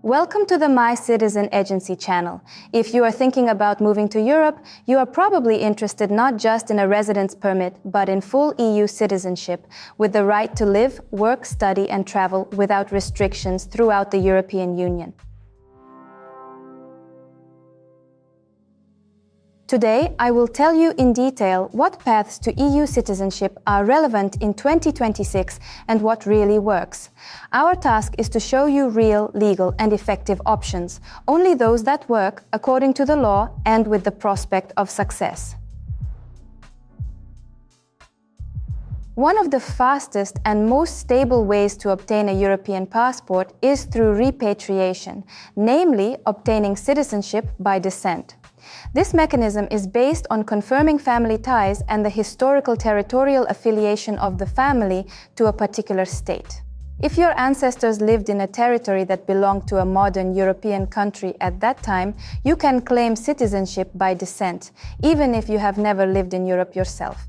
Welcome to the Mycitizenagency channel. If you are thinking about moving to Europe, you are probably interested not just in a residence permit, but in full EU citizenship, with the right to live, work, study, and travel without restrictions throughout the European Union. Today, I will tell you in detail what paths to EU citizenship are relevant in 2026 and what really works. Our task is to show you real, legal and effective options, only those that work according to the law and with the prospect of success. One of the fastest and most stable ways to obtain a European passport is through repatriation, namely obtaining citizenship by descent. This mechanism is based on confirming family ties and the historical territorial affiliation of the family to a particular state. If your ancestors lived in a territory that belonged to a modern European country at that time, you can claim citizenship by descent, even if you have never lived in Europe yourself.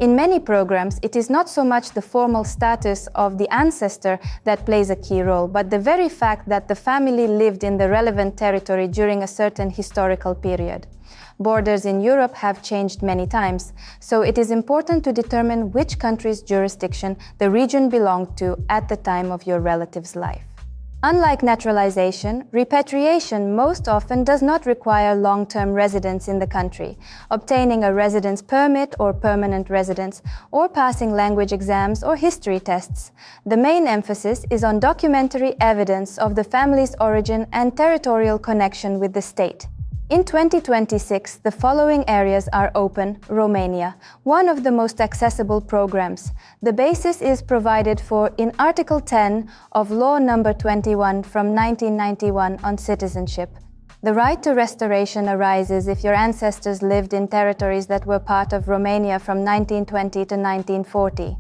In many programs, it is not so much the formal status of the ancestor that plays a key role, but the very fact that the family lived in the relevant territory during a certain historical period. Borders in Europe have changed many times, so it is important to determine which country's jurisdiction the region belonged to at the time of your relative's life. Unlike naturalization, repatriation most often does not require long-term residence in the country, obtaining a residence permit or permanent residence, or passing language exams or history tests. The main emphasis is on documentary evidence of the family's origin and territorial connection with the state. In 2026, the following areas are open: Romania, one of the most accessible programs. The basis is provided for in Article 10 of Law No. 21 from 1991 on citizenship. The right to restoration arises if your ancestors lived in territories that were part of Romania from 1920 to 1940.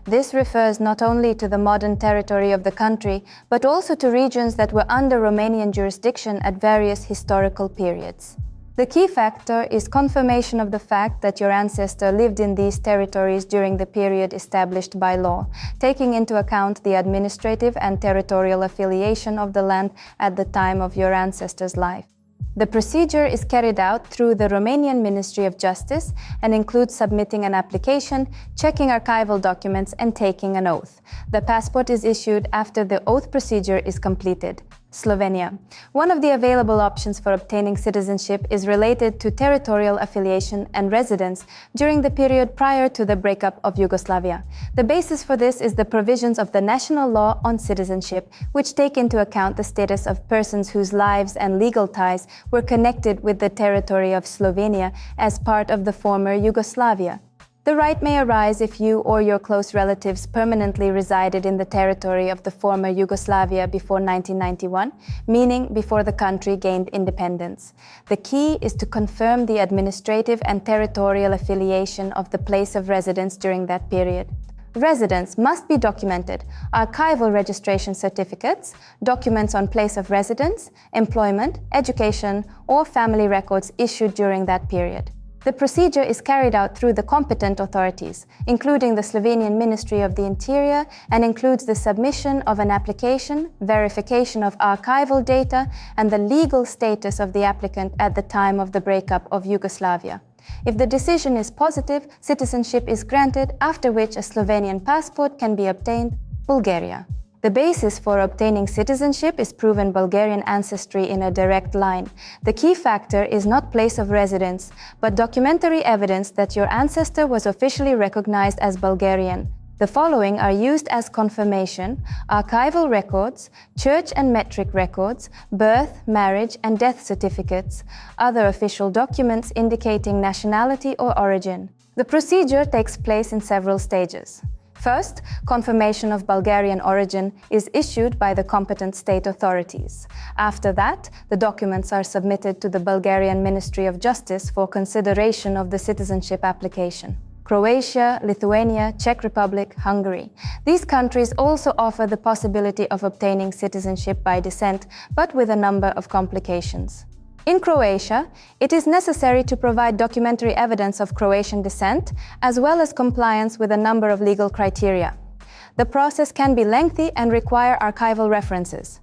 This refers not only to the modern territory of the country, but also to regions that were under Romanian jurisdiction at various historical periods. The key factor is confirmation of the fact that your ancestor lived in these territories during the period established by law, taking into account the administrative and territorial affiliation of the land at the time of your ancestor's life. The procedure is carried out through the Romanian Ministry of Justice and includes submitting an application, checking archival documents, and taking an oath. The passport is issued after the oath procedure is completed. Slovenia. One of the available options for obtaining citizenship is related to territorial affiliation and residence during the period prior to the breakup of Yugoslavia. The basis for this is the provisions of the national law on citizenship, which take into account the status of persons whose lives and legal ties were connected with the territory of Slovenia as part of the former Yugoslavia. The right may arise if you or your close relatives permanently resided in the territory of the former Yugoslavia before 1991, meaning before the country gained independence. The key is to confirm the administrative and territorial affiliation of the place of residence during that period. Residence must be documented: archival registration certificates, documents on place of residence, employment, education, or family records issued during that period. The procedure is carried out through the competent authorities, including the Slovenian Ministry of the Interior, and includes the submission of an application, verification of archival data, and the legal status of the applicant at the time of the breakup of Yugoslavia. If the decision is positive, citizenship is granted, after which a Slovenian passport can be obtained. Bulgaria. The basis for obtaining citizenship is proven Bulgarian ancestry in a direct line. The key factor is not place of residence, but documentary evidence that your ancestor was officially recognized as Bulgarian. The following are used as confirmation: archival records, church and metric records, birth, marriage, and death certificates, other official documents indicating nationality or origin. The procedure takes place in several stages. First, confirmation of Bulgarian origin is issued by the competent state authorities. After that, the documents are submitted to the Bulgarian Ministry of Justice for consideration of the citizenship application. Croatia, Lithuania, Czech Republic, Hungary. These countries also offer the possibility of obtaining citizenship by descent, but with a number of complications. In Croatia, it is necessary to provide documentary evidence of Croatian descent, as well as compliance with a number of legal criteria. The process can be lengthy and require archival references.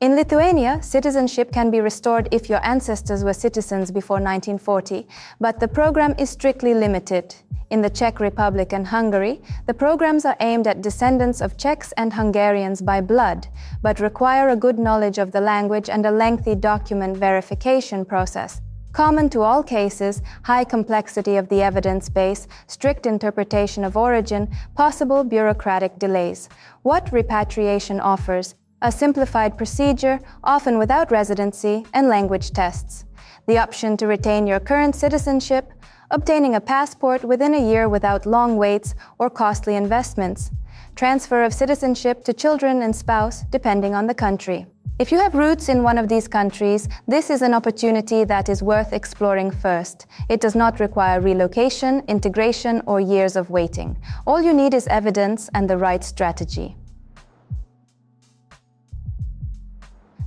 In Lithuania, citizenship can be restored if your ancestors were citizens before 1940, but the program is strictly limited. In the Czech Republic and Hungary, the programs are aimed at descendants of Czechs and Hungarians by blood, but require a good knowledge of the language and a lengthy document verification process. Common to all cases, high complexity of the evidence base, strict interpretation of origin, possible bureaucratic delays. What repatriation offers? A simplified procedure, often without residency, and language tests. The option to retain your current citizenship, obtaining a passport within a year without long waits or costly investments. Transfer of citizenship to children and spouse, depending on the country. If you have roots in one of these countries, this is an opportunity that is worth exploring first. It does not require relocation, integration, or years of waiting. All you need is evidence and the right strategy.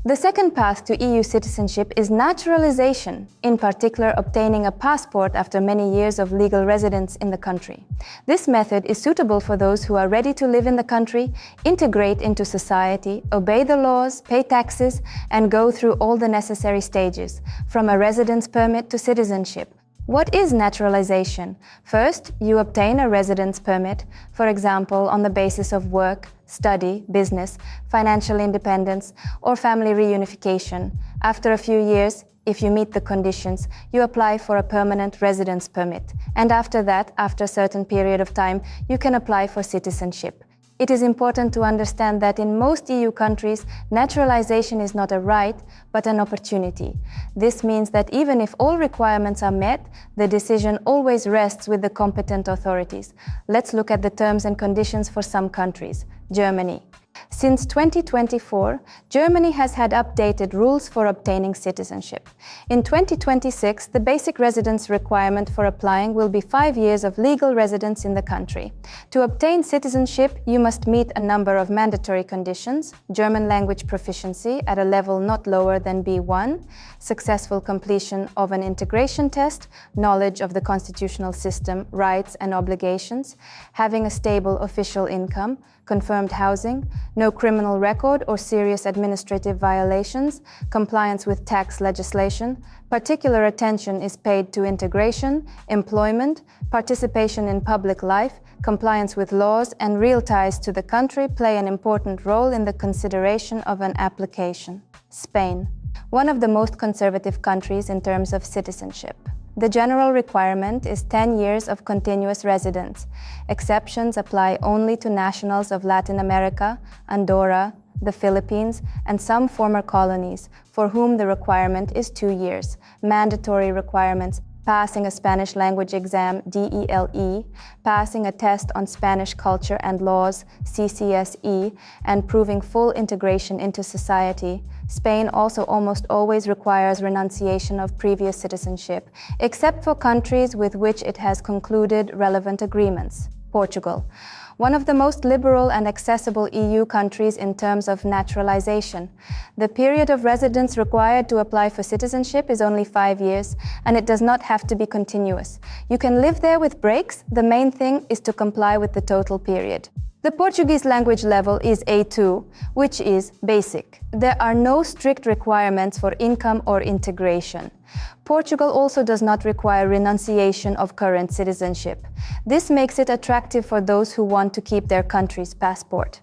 The second path to EU citizenship is naturalization, in particular obtaining a passport after many years of legal residence in the country. This method is suitable for those who are ready to live in the country, integrate into society, obey the laws, pay taxes, and go through all the necessary stages, from a residence permit to citizenship. What is naturalization? First, you obtain a residence permit, for example, on the basis of work, study, business, financial independence, or family reunification. After a few years, if you meet the conditions, you apply for a permanent residence permit. And after that, after a certain period of time, you can apply for citizenship. It is important to understand that in most EU countries, naturalization is not a right, but an opportunity. This means that even if all requirements are met, the decision always rests with the competent authorities. Let's look at the terms and conditions for some countries. Germany. Since 2024, Germany has had updated rules for obtaining citizenship. In 2026, the basic residence requirement for applying will be 5 years of legal residence in the country. To obtain citizenship, you must meet a number of mandatory conditions: German language proficiency at a level not lower than B1, successful completion of an integration test, knowledge of the constitutional system, rights and obligations, having a stable official income, confirmed housing, no criminal record or serious administrative violations, compliance with tax legislation. Particular attention is paid to integration, employment, participation in public life, compliance with laws, and real ties to the country play an important role in the consideration of an application. Spain, one of the most conservative countries in terms of citizenship. The general requirement is 10 years of continuous residence. Exceptions apply only to nationals of Latin America, Andorra, the Philippines, and some former colonies, for whom the requirement is 2 years. Mandatory requirements: passing a Spanish language exam, DELE, passing a test on Spanish culture and laws, CCSE, and proving full integration into society. Spain also almost always requires renunciation of previous citizenship, except for countries with which it has concluded relevant agreements. Portugal, one of the most liberal and accessible EU countries in terms of naturalization. The period of residence required to apply for citizenship is only 5 years, and it does not have to be continuous. You can live there with breaks. The main thing is to comply with the total period. The Portuguese language level is A2, which is basic. There are no strict requirements for income or integration. Portugal also does not require renunciation of current citizenship. This makes it attractive for those who want to keep their country's passport.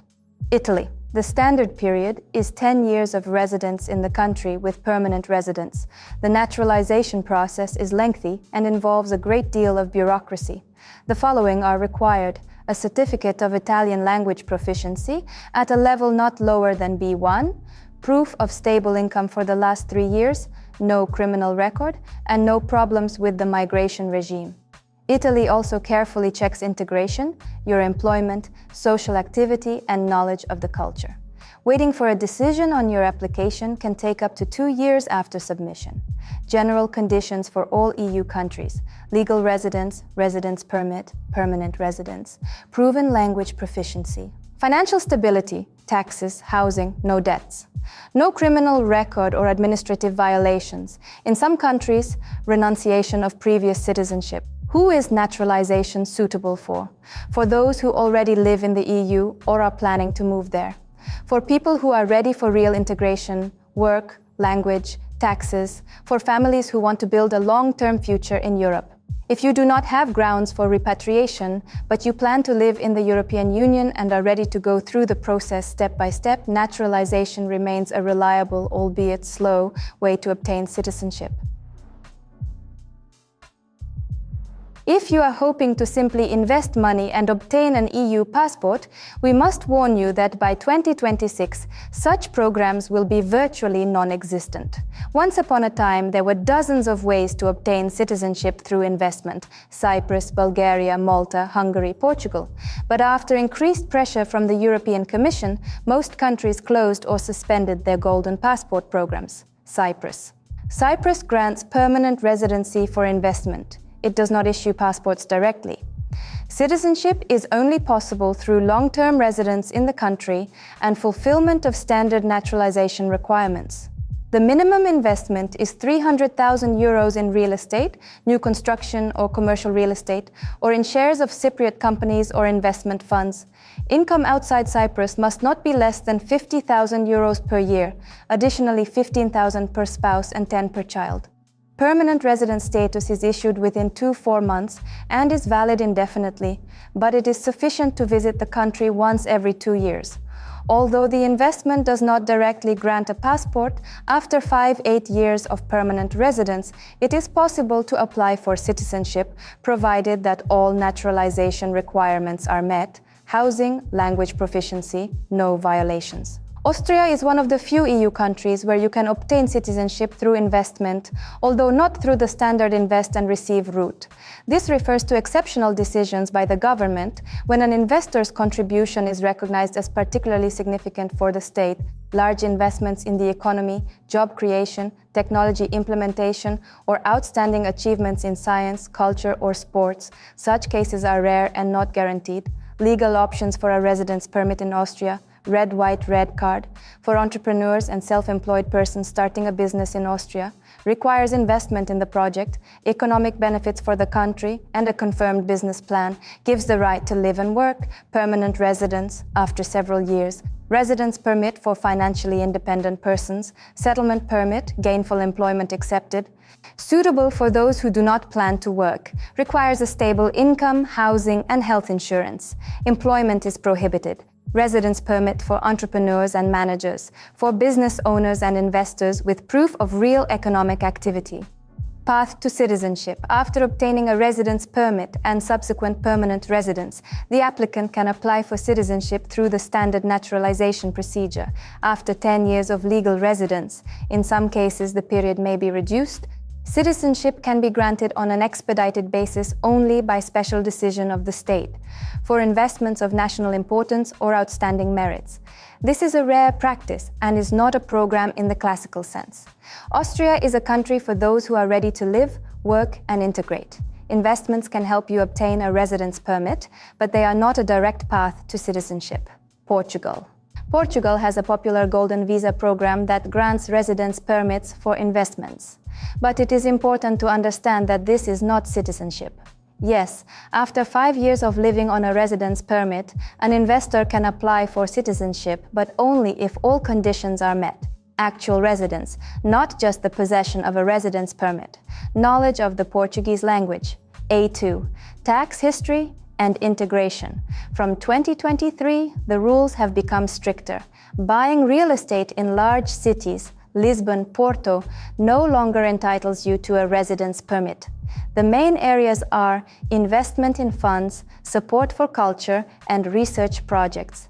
Italy. The standard period is 10 years of residence in the country with permanent residence. The naturalization process is lengthy and involves a great deal of bureaucracy. The following are required: a certificate of Italian language proficiency at a level not lower than B1, proof of stable income for the last 3 years, no criminal record, and no problems with the migration regime. Italy also carefully checks integration, your employment, social activity, and knowledge of the culture. Waiting for a decision on your application can take up to 2 years after submission. General conditions for all EU countries: legal residence, residence permit, permanent residence, proven language proficiency. Financial stability, taxes, housing, no debts. No criminal record or administrative violations. In some countries, renunciation of previous citizenship. Who is naturalization suitable for? For those who already live in the EU or are planning to move there. for people who are ready for real integration, work, language, taxes, for families who want to build a long-term future in Europe. If you do not have grounds for repatriation, but you plan to live in the European Union and are ready to go through the process step by step, naturalization remains a reliable, albeit slow, way to obtain citizenship. If you are hoping to simply invest money and obtain an EU passport, we must warn you that by 2026, such programs will be virtually non-existent. Once upon a time, there were dozens of ways to obtain citizenship through investment: Cyprus, Bulgaria, Malta, Hungary, Portugal. But after increased pressure from the European Commission, most countries closed or suspended their golden passport programs. Cyprus. Cyprus grants permanent residency for investment. It does not issue passports directly. Citizenship is only possible through long-term residence in the country and fulfillment of standard naturalization requirements. The minimum investment is 300,000 euros in real estate, new construction or commercial real estate, or in shares of Cypriot companies or investment funds. Income outside Cyprus must not be less than 50,000 euros per year, additionally 15,000 per spouse and 10 per child. Permanent residence status is issued within 4 months and is valid indefinitely, but it is sufficient to visit the country once every 2 years. Although the investment does not directly grant a passport, after 5-8 years of permanent residence, it is possible to apply for citizenship, provided that all naturalization requirements are met: housing, language proficiency, no violations. Austria is one of the few EU countries where you can obtain citizenship through investment, although not through the standard invest and receive route. This refers to exceptional decisions by the government when an investor's contribution is recognized as particularly significant for the state, large investments in the economy, job creation, technology implementation, or outstanding achievements in science, culture, or sports. Such cases are rare and not guaranteed. Legal options for a residence permit in Austria: red, white, red card, for entrepreneurs and self-employed persons starting a business in Austria, requires investment in the project, economic benefits for the country, and a confirmed business plan, gives the right to live and work, permanent residence after several years, residence permit for financially independent persons, settlement permit, gainful employment accepted, suitable for those who do not plan to work, requires a stable income, housing, and health insurance. Employment is prohibited. Residence permit for entrepreneurs and managers, for business owners and investors with proof of real economic activity. Path to citizenship. After obtaining a residence permit and subsequent permanent residence, the applicant can apply for citizenship through the standard naturalization procedure. After 10 years of legal residence, in some cases the period may be reduced, citizenship can be granted on an expedited basis only by special decision of the state, for investments of national importance or outstanding merits. This is a rare practice and is not a program in the classical sense. Austria is a country for those who are ready to live, work, and integrate. Investments can help you obtain a residence permit, but they are not a direct path to citizenship. Portugal. Portugal has a popular golden visa program that grants residence permits for investments. But it is important to understand that this is not citizenship. Yes, after 5 years of living on a residence permit, an investor can apply for citizenship, but only if all conditions are met. Actual residence, not just the possession of a residence permit. Knowledge of the Portuguese language, A2. Tax history and integration. From 2023, the rules have become stricter. Buying real estate in large cities, Lisbon, Porto, no longer entitles you to a residence permit. The main areas are investment in funds, support for culture, and research projects.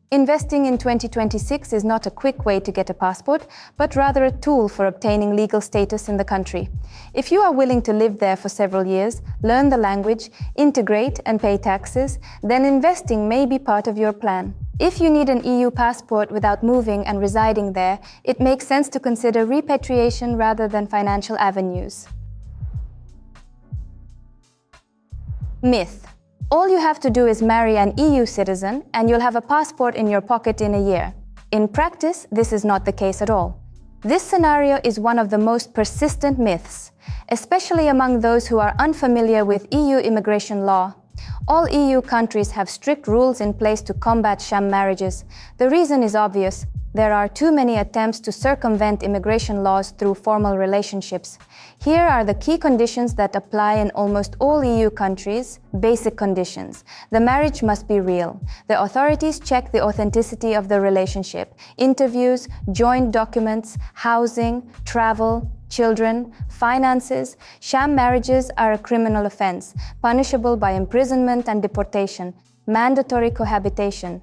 Investing in 2026 is not a quick way to get a passport, but rather a tool for obtaining legal status in the country. If you are willing to live there for several years, learn the language, integrate, and pay taxes, then investing may be part of your plan. If you need an EU passport without moving and residing there, it makes sense to consider repatriation rather than financial avenues. Myth. All you have to do is marry an EU citizen and you'll have a passport in your pocket in a year. In practice, this is not the case at all. This scenario is one of the most persistent myths, especially among those who are unfamiliar with EU immigration law. All EU countries have strict rules in place to combat sham marriages. The reason is obvious. There are too many attempts to circumvent immigration laws through formal relationships. Here are the key conditions that apply in almost all EU countries. Basic conditions. The marriage must be real. The authorities check the authenticity of the relationship. Interviews, joint documents, housing, travel, children, finances. Sham marriages are a criminal offense, punishable by imprisonment and deportation. Mandatory cohabitation.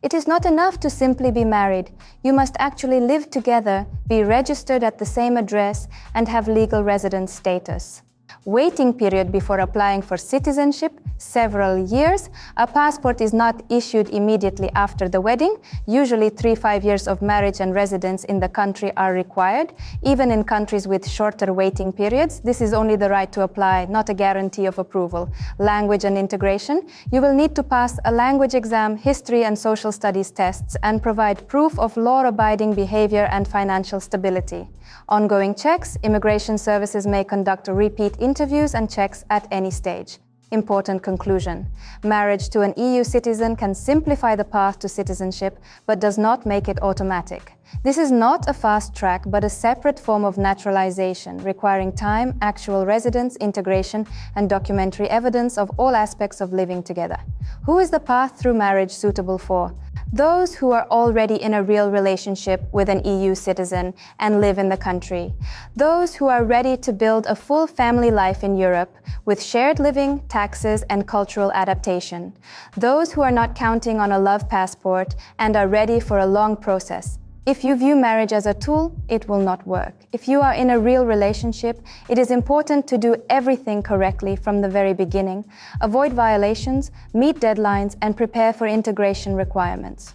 It is not enough to simply be married. You must actually live together, be registered at the same address, and have legal residence status. Waiting period before applying for citizenship, several years. A passport is not issued immediately after the wedding. Usually 3-5 years of marriage and residence in the country are required. Even in countries with shorter waiting periods, this is only the right to apply, not a guarantee of approval. Language and integration. You will need to pass a language exam, history and social studies tests, and provide proof of law-abiding behavior and financial stability. Ongoing checks. Immigration services may conduct repeat interviews and checks at any stage. Important conclusion. Marriage to an EU citizen can simplify the path to citizenship, but does not make it automatic. This is not a fast track, but a separate form of naturalization, requiring time, actual residence, integration, and documentary evidence of all aspects of living together. Who is the path through marriage suitable for? Those who are already in a real relationship with an EU citizen and live in the country. Those who are ready to build a full family life in Europe with shared living, taxes, and cultural adaptation. Those who are not counting on a love passport and are ready for a long process. If you view marriage as a tool, it will not work. If you are in a real relationship, it is important to do everything correctly from the very beginning, avoid violations, meet deadlines, and prepare for integration requirements.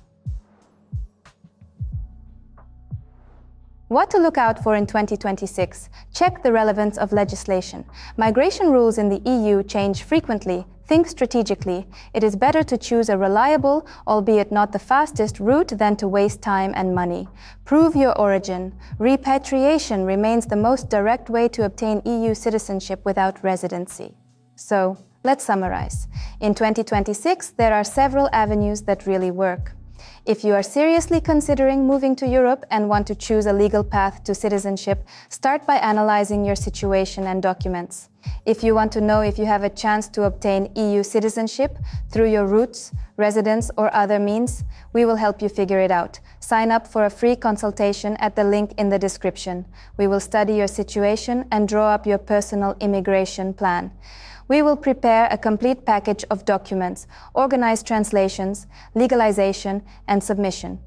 What to look out for in 2026? Check the relevance of legislation. Migration rules in the EU change frequently. Think strategically. It is better to choose a reliable, albeit not the fastest, route than to waste time and money. Prove your origin. Repatriation remains the most direct way to obtain EU citizenship without residency. So, let's summarize. In 2026, there are several avenues that really work. If you are seriously considering moving to Europe and want to choose a legal path to citizenship, start by analyzing your situation and documents. If you want to know if you have a chance to obtain EU citizenship through your roots, residence, or other means, we will help you figure it out. Sign up for a free consultation at the link in the description. We will study your situation and draw up your personal immigration plan. We will prepare a complete package of documents, organize translations, legalization, and submission.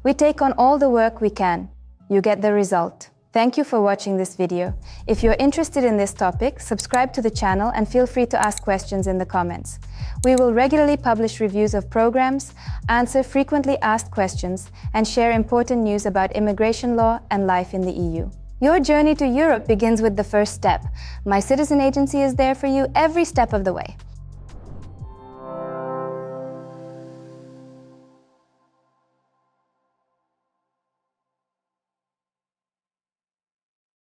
We take on all the work we can. You get the result. Thank you for watching this video. If you're interested in this topic, subscribe to the channel and feel free to ask questions in the comments. We will regularly publish reviews of programs, answer frequently asked questions, and share important news about immigration law and life in the EU. Your journey to Europe begins with the first step. My Citizen Agency is there for you every step of the way.